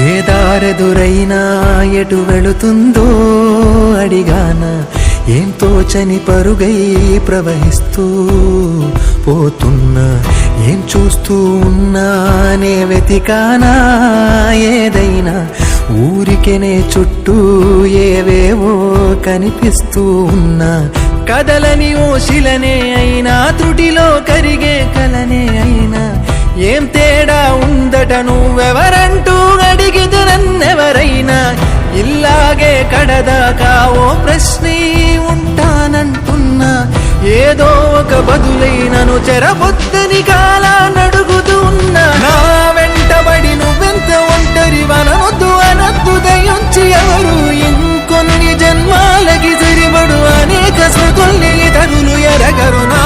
ఏ దారెదురైనా ఎటు వెళుతుందో అడిగాన, ఏం తోచని పరుగై ప్రవహిస్తూ పోతున్నా, ఏం చూస్తూ ఉన్నానే వెతికానా ఏదైనా, ఊరికెనే చుట్టూ ఏవేవో కనిపిస్తూ ఉన్నా, కదలని ఓ శిలనే అయినా త్రుటిలో కరిగే కలనే అయినా, ఏం తేడా ఉందట నువ్వెవరంటూ అడిగితే నన్నెవరైనా, ఇల్లాగే కడదాకా ఓ ప్రశ్నే ఉంటానంటున్నా, ఏదో ఒక బదులైనను చెరబొద్దని కాలానడుగుతూ ఉన్నా, నా వెంటబడి నువ్వెంత ఒంటరి వనొద్దు అనొద్దు దయించి ఎవరు, ఇంకొన్ని జన్మాలకి సరిపడు అనేక స్మృతుల్ని తగులు ఎరగరు, నా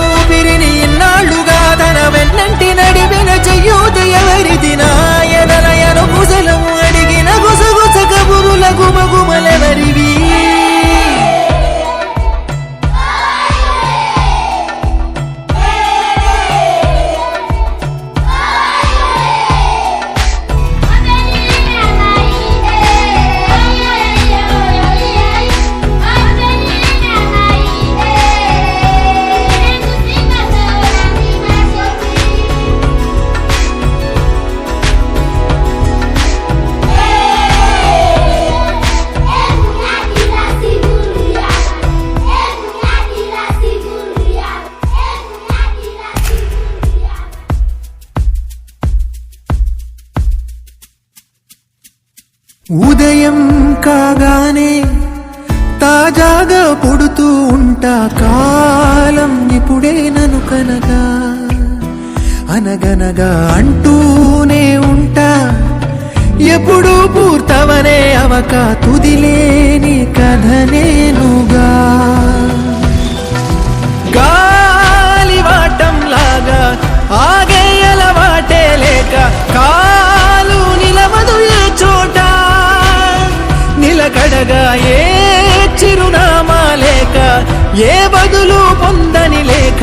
ఊపిరిని ఇన్నాళ్లుగా తన వెన్నంటి నడిపిన చెయ్యూత ఎవరిది, నాయనలయను కుశలము అడిగిన గుసగుస కబురుల గుమగుమలెవరివి. ఉదయం కాగానే తాజాగా పుడుతూ ఉంటా, కాలం ఇప్పుడే నన్ను కనగా అనగనగా అంటూనే ఉంటా, ఎప్పుడు పూర్తవనే అవక తుదిలేని కథ నేనుగా, గాలివాటంలాగా ఆగే అలవాటే లేక కాలు నిలవదు ఏ చోట, నిలకడగా ఏ చిరునామా లేక ఏ బదులు పొందని లేక